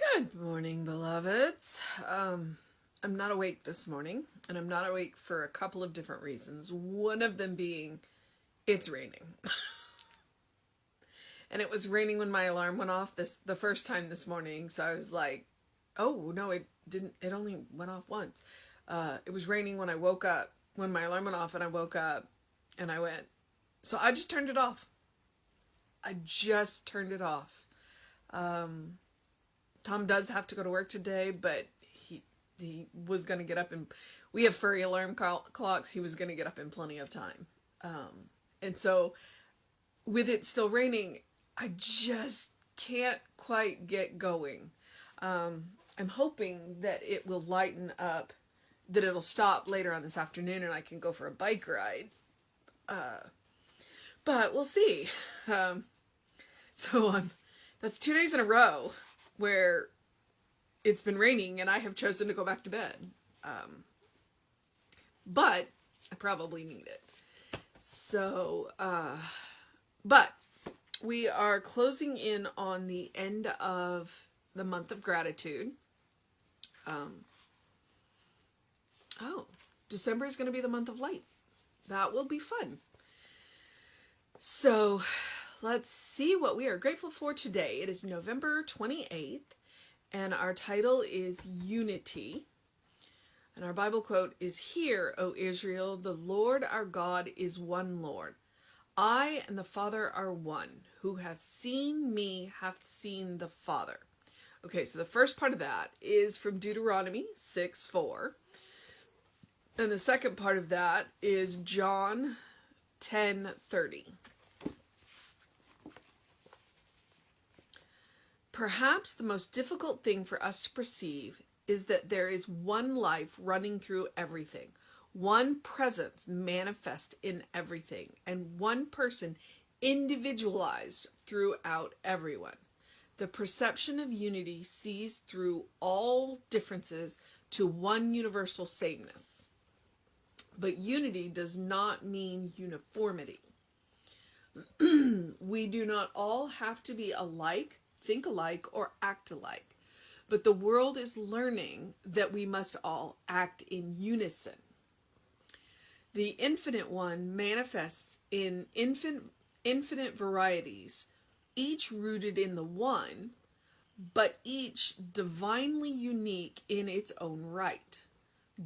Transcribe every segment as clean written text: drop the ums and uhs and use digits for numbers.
Good morning, beloveds. I'm not awake this morning, and I'm not awake for a couple of different reasons. One of them being it's raining. And it was raining when my alarm went off the first time this morning, so I was like, oh, no, it didn't. It only went off once. It was raining when I woke up, when my alarm went off, and I woke up, and I went, so I just turned it off. I just turned it off. Tom does have to go to work today, but he was going to get up, and we have furry alarm clocks. He was going to get up in plenty of time. And so with it still raining, I just can't quite get going. I'm hoping that it will lighten up, that it'll stop later on this afternoon and I can go for a bike ride. But we'll see. That's 2 days in a row where it's been raining and I have chosen to go back to bed. But I probably need it. But we are closing in on the end of the month of gratitude. December is going to be the month of light. That will be fun. So let's see what we are grateful for today. It is November 28th, and our title is Unity. And our Bible quote is, "Hear, O Israel, the Lord our God is one Lord. I and the Father are one. Who hath seen me hath seen the Father." Okay, so the first part of that is from Deuteronomy 6:4. And the second part of that is John 10:30. Perhaps the most difficult thing for us to perceive is that there is one life running through everything, one presence manifest in everything, and one person individualized throughout everyone. The perception of unity sees through all differences to one universal sameness. But unity does not mean uniformity. We do not all have to be alike, think alike, or act alike. But the world is learning that we must all act in unison. The Infinite One manifests in infinite varieties, each rooted in the One, but each divinely unique in its own right.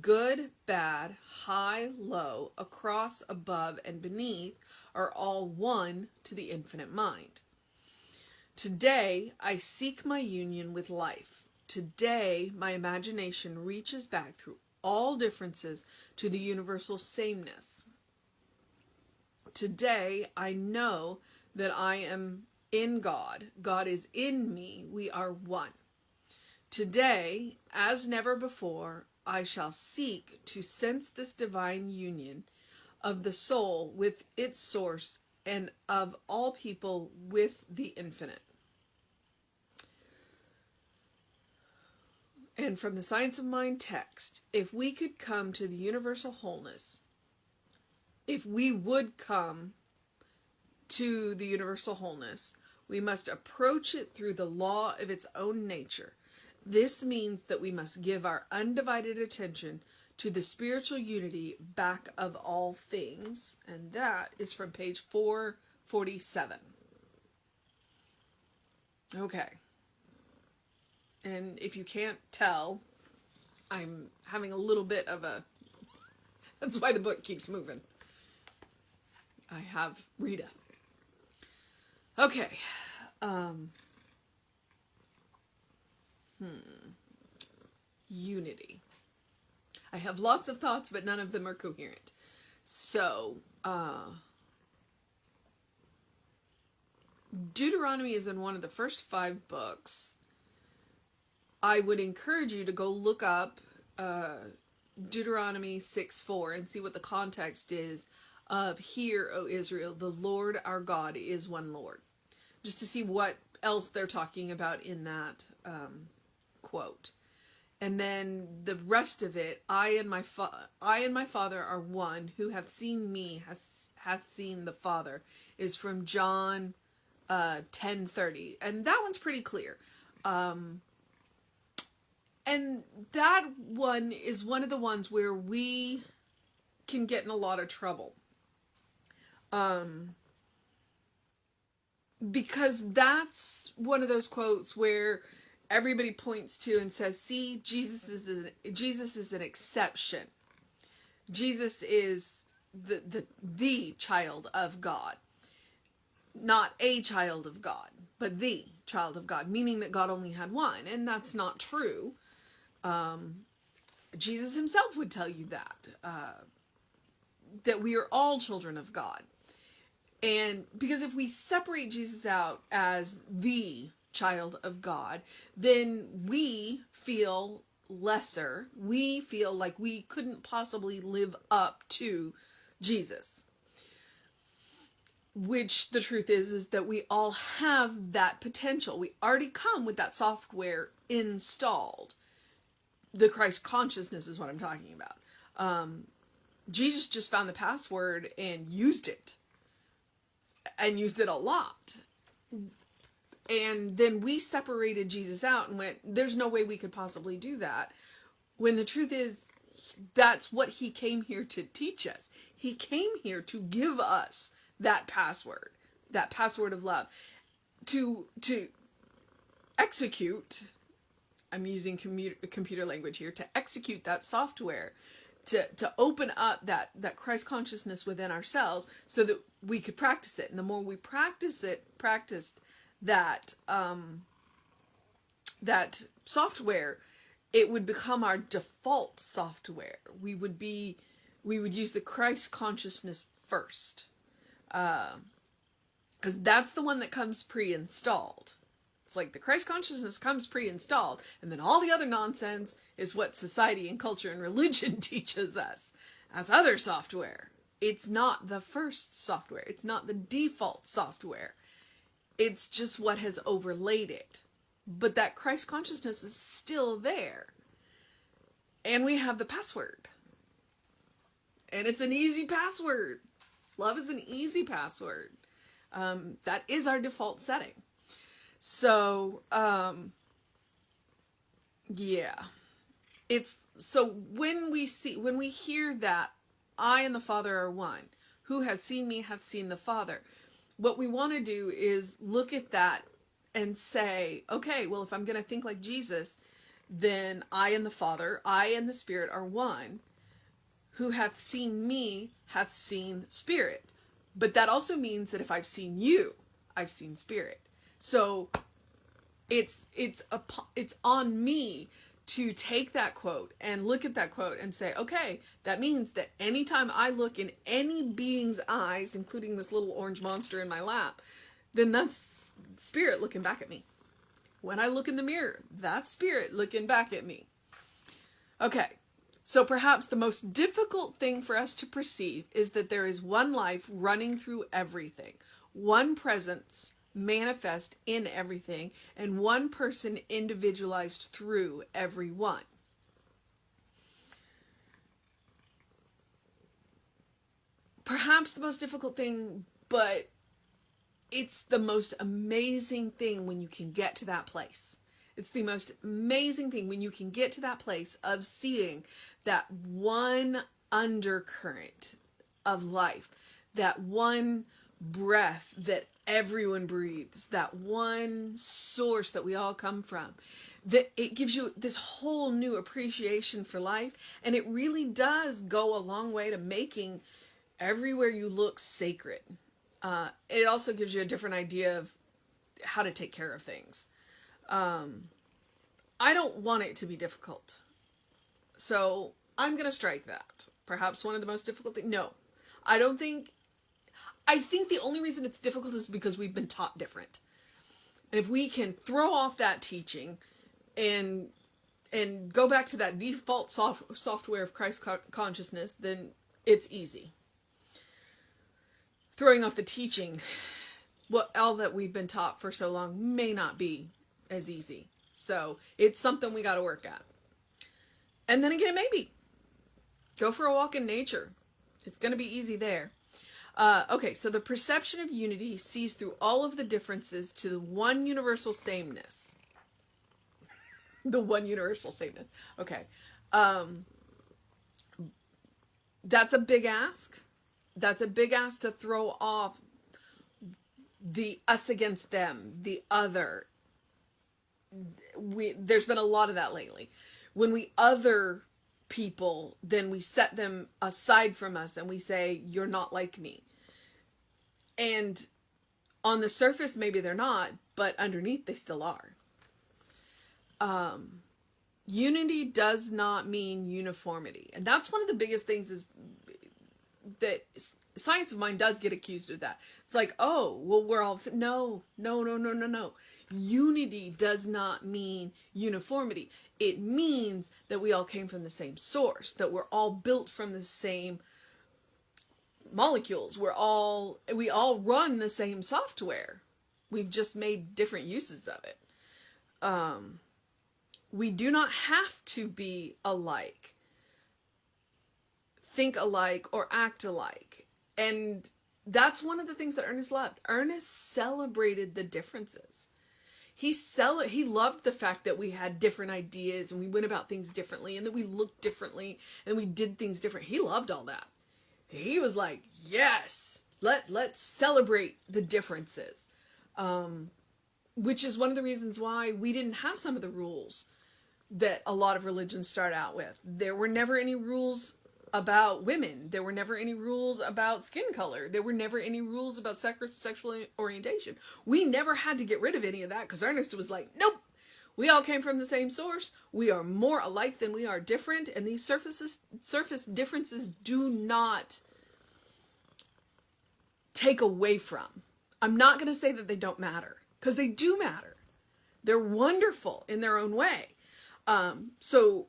Good, bad, high, low, across, above, and beneath are all one to the infinite mind. Today, I seek my union with life. Today, my imagination reaches back through all differences to the universal sameness. Today, I know that I am in God. God is in me. We are one. Today, as never before, I shall seek to sense this divine union of the soul with its source and of all people with the infinite. And from the Science of Mind text, if we could come to the universal wholeness, if we would come to the universal wholeness, we must approach it through the law of its own nature. This means that we must give our undivided attention to the spiritual unity back of all things, and that is from page 447. Okay. And if you can't tell, I'm having a little bit of a... That's why the book keeps moving. I have Rita. Okay. Unity. I have lots of thoughts, but none of them are coherent. So, Deuteronomy is in one of the first 5 books. I would encourage you to go look up Deuteronomy 6:4 and see what the context is of "Hear, O Israel, the Lord our God is one Lord." Just to see what else they're talking about in that quote. And then the rest of it, I and my Father are one. Who hath seen me hath seen the Father, is from John 10:30. And that one's pretty clear. And that one is one of the ones where we can get in a lot of trouble. Because that's one of those quotes where everybody points to and says, see, Jesus is an exception. Jesus is the child of God. Not a child of God, but the child of God, meaning that God only had one. And that's not true. Jesus himself would tell you that we are all children of God. And because if we separate Jesus out as the child of God, then we feel lesser. We feel like we couldn't possibly live up to Jesus. Which the truth is that we all have that potential. We already come with that software installed. The Christ consciousness is what I'm talking about. Jesus just found the password and used it. And used it a lot. And then we separated Jesus out and went, there's no way we could possibly do that. When the truth is, that's what he came here to teach us. He came here to give us that password of love. To execute, I'm using computer language here, to execute that software, to open up that Christ consciousness within ourselves so that we could practice it. And the more we practiced that software, it would become our default software. We would use the Christ consciousness first. Because that's the one that comes pre-installed. It's like the Christ consciousness comes pre-installed, and then all the other nonsense is what society and culture and religion teaches us as other software. It's not the first software. It's not the default software. It's just what has overlaid it. But that Christ consciousness is still there. And we have the password. And it's an easy password. Love is an easy password. That is our default setting. So, yeah. So when we hear that I and the Father are one, who hath seen me hath seen the Father, what we want to do is look at that and say, okay, well, if I'm going to think like Jesus, then I and the Father, I and the Spirit are one. Who hath seen me hath seen Spirit. But that also means that if I've seen you, I've seen Spirit. So it's on me to take that quote and look at that quote and say, okay, that means that anytime I look in any being's eyes, including this little orange monster in my lap, then that's Spirit looking back at me. When I look in the mirror, that's Spirit looking back at me. Okay, so perhaps the most difficult thing for us to perceive is that there is one life running through everything, one presence manifest in everything, and one person individualized through everyone. Perhaps the most difficult thing, but it's the most amazing thing when you can get to that place. It's the most amazing thing when you can get to that place of seeing that one undercurrent of life, that one breath that everyone breathes, that one source that we all come from, that it gives you this whole new appreciation for life. And it really does go a long way to making everywhere you look sacred. It also gives you a different idea of how to take care of things. I don't want it to be difficult. So I'm going to strike that. Perhaps one of the most difficult things. No, I think the only reason it's difficult is because we've been taught different. And if we can throw off that teaching and go back to that default software of Christ consciousness, then it's easy. Throwing off the teaching, all that we've been taught for so long may not be as easy. So it's something we got to work at. And then again, maybe go for a walk in nature. It's going to be easy there. Okay, so the perception of unity sees through all of the differences to the one universal sameness. The one universal sameness. Okay. Um, that's a big ask. That's a big ask to throw off the us against them, the other. There's been a lot of that lately. When we other people, then we set them aside from us and we say, you're not like me. And on the surface, maybe they're not, but underneath they still are. Unity does not mean uniformity. And that's one of the biggest things is that science of mind does get accused of that. It's like, oh, well, we're all, no. Unity does not mean uniformity. It means that we all came from the same source, that we're all built from the same molecules. We all run the same software. We've just made different uses of it. We do not have to be alike, think alike, or act alike. And that's one of the things that Ernest loved. Ernest celebrated the differences. He loved the fact that we had different ideas and we went about things differently and that we looked differently and we did things different. He loved all that. He was like, yes, let's celebrate the differences. Which is one of the reasons why we didn't have some of the rules that a lot of religions start out with. There were never any rules about women. There were never any rules about skin color. There were never any rules about sexual orientation. We never had to get rid of any of that because Ernest was like, nope, we all came from the same source. We are more alike than we are different. And these surface differences do not take away from. I'm not going to say that they don't matter because they do matter. They're wonderful in their own way. So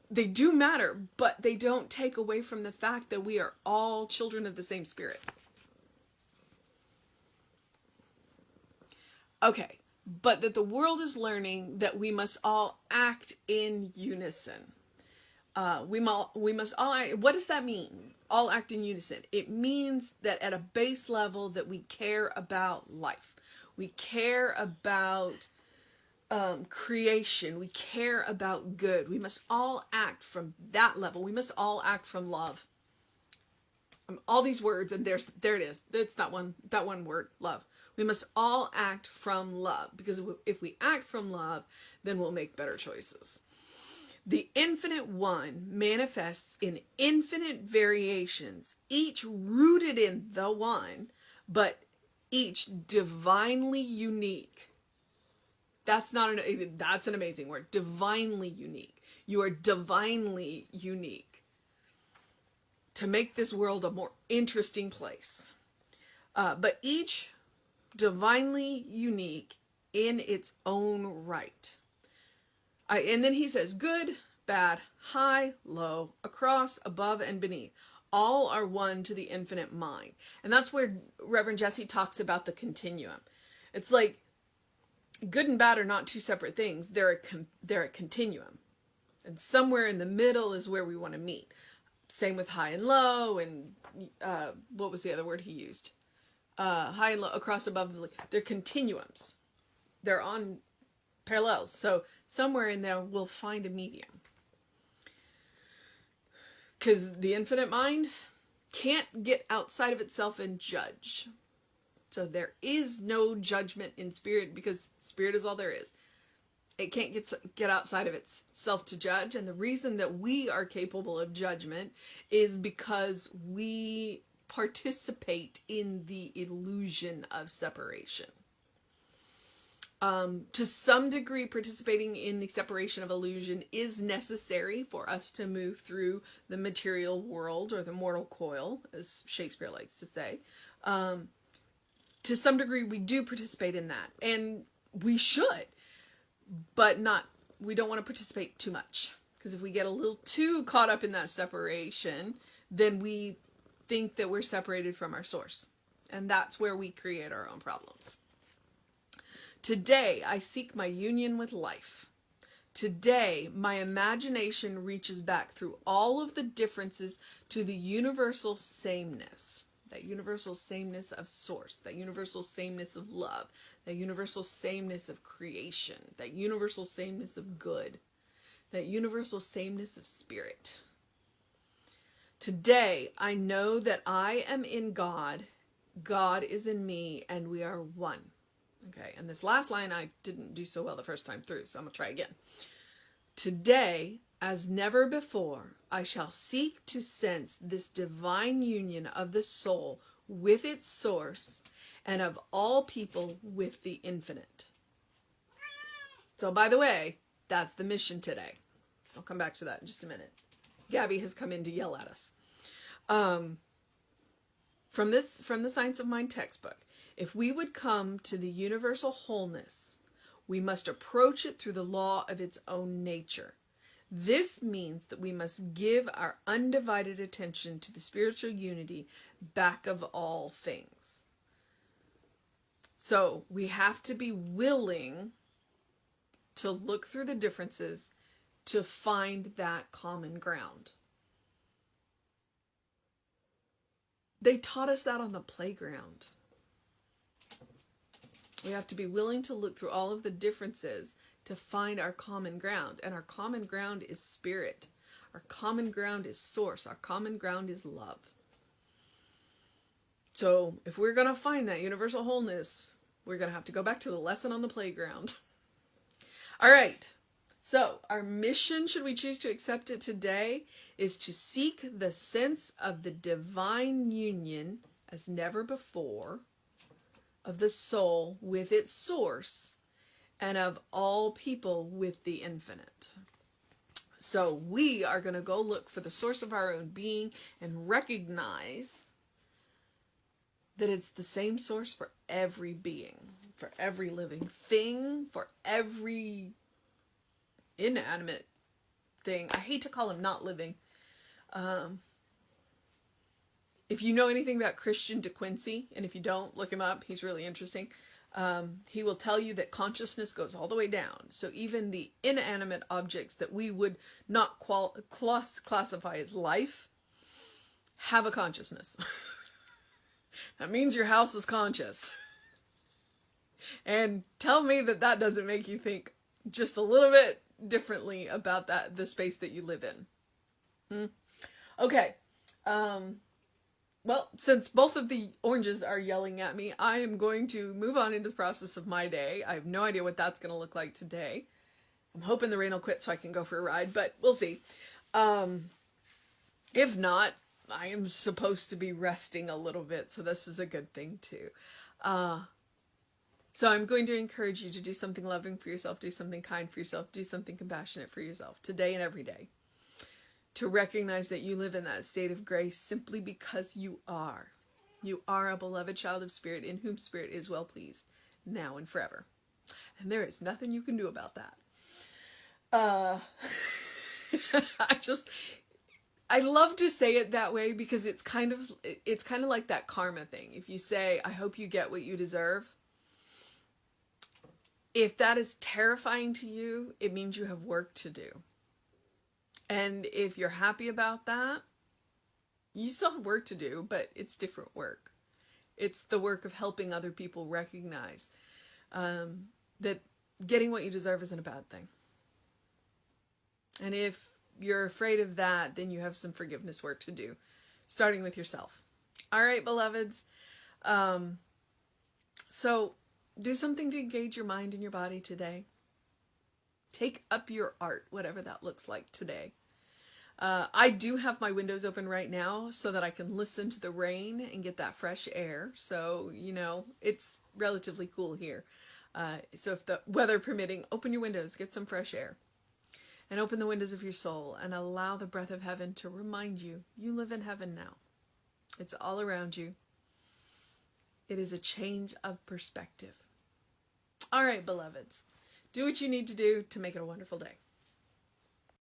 they do matter, but they don't take away from the fact that we are all children of the same spirit. Okay, but that the world is learning that we must all act in unison. We must all, what does that mean? All act in unison. It means that at a base level that we care about life. We care about creation. We care about good. We must all act from that level. We must all act from love. All these words, and there it is. It's that one word, love. We must all act from love, because if we act from love, then we'll make better choices. The infinite one manifests in infinite variations, each rooted in the one, but each divinely unique. That's an amazing word. Divinely unique. You are divinely unique to make this world a more interesting place. But each divinely unique in its own right. And then he says, good, bad, high, low, across, above, and beneath. All are one to the infinite mind. And that's where Reverend Jesse talks about the continuum. It's like, good and bad are not two separate things. They're a continuum. And somewhere in the middle is where we want to meet. Same with high and low, and what was the other word he used? High and low, across, above, and below. They're continuums. They're on parallels. So somewhere in there we'll find a medium. Because the infinite mind can't get outside of itself and judge. So there is no judgment in spirit, because spirit is all there is. It can't get outside of itself to judge. And the reason that we are capable of judgment is because we participate in the illusion of separation. To some degree, participating in the separation of illusion is necessary for us to move through the material world, or the mortal coil, as Shakespeare likes to say. To some degree, we do participate in that, and we should, but we don't want to participate too much, because if we get a little too caught up in that separation, then we think that we're separated from our source, and that's where we create our own problems. Today, I seek my union with life. Today, my imagination reaches back through all of the differences to the universal sameness. that universal sameness of source, that universal sameness of love, that universal sameness of creation, that universal sameness of good, that universal sameness of spirit. Today, I know that I am in God, God is in me, and we are one. Okay, and this last line I didn't do so well the first time through, so I'm going to try again. Today, as never before, I shall seek to sense this divine union of the soul with its source and of all people with the infinite. So, by the way, that's the mission today. I'll come back to that in just a minute. Gabby has come in to yell at us. From the Science of Mind textbook, if we would come to the universal wholeness, we must approach it through the law of its own nature. This means that we must give our undivided attention to the spiritual unity back of all things. So we have to be willing to look through the differences to find that common ground. They taught us that on the playground. We have to be willing to look through all of the differences to find our common ground. And our common ground is spirit. Our common ground is source. Our common ground is love. So if we're going to find that universal wholeness, we're going to have to go back to the lesson on the playground. All right. So our mission, should we choose to accept it today, is to seek the sense of the divine union as never before of the soul with its source and of all people with the infinite. So we are going to go look for the source of our own being and recognize that it's the same source for every being, for every living thing, for every inanimate thing. I hate to call him not living. If you know anything about Christian De Quincey, and if you don't, look him up. He's really interesting. He will tell you that consciousness goes all the way down. So even the inanimate objects that we would not classify as life have a consciousness. That means your house is conscious. And tell me that that doesn't make you think just a little bit differently about the space that you live in. Okay. Well, since both of the oranges are yelling at me, I am going to move on into the process of my day. I have no idea what that's going to look like today. I'm hoping the rain will quit so I can go for a ride, but we'll see. If not, I am supposed to be resting a little bit, so this is a good thing too. So I'm going to encourage you to do something loving for yourself, do something kind for yourself, do something compassionate for yourself today and every day. To recognize that you live in that state of grace simply because you are. You are a beloved child of Spirit in whom Spirit is well pleased, now and forever. And there is nothing you can do about that. I love to say it that way because it's kind of like that karma thing. If you say, I hope you get what you deserve, if that is terrifying to you, it means you have work to do. And if you're happy about that, you still have work to do, but it's different work. It's the work of helping other people recognize that getting what you deserve isn't a bad thing. And if you're afraid of that, then you have some forgiveness work to do, starting with yourself. All right, beloveds. So do something to engage your mind and your body today. Take up your art, whatever that looks like today. I do have my windows open right now so that I can listen to the rain and get that fresh air. So, it's relatively cool here. So if the weather permitting, open your windows, get some fresh air. And open the windows of your soul and allow the breath of heaven to remind you, you live in heaven now. It's all around you. It is a change of perspective. All right, beloveds. Do what you need to do to make it a wonderful day.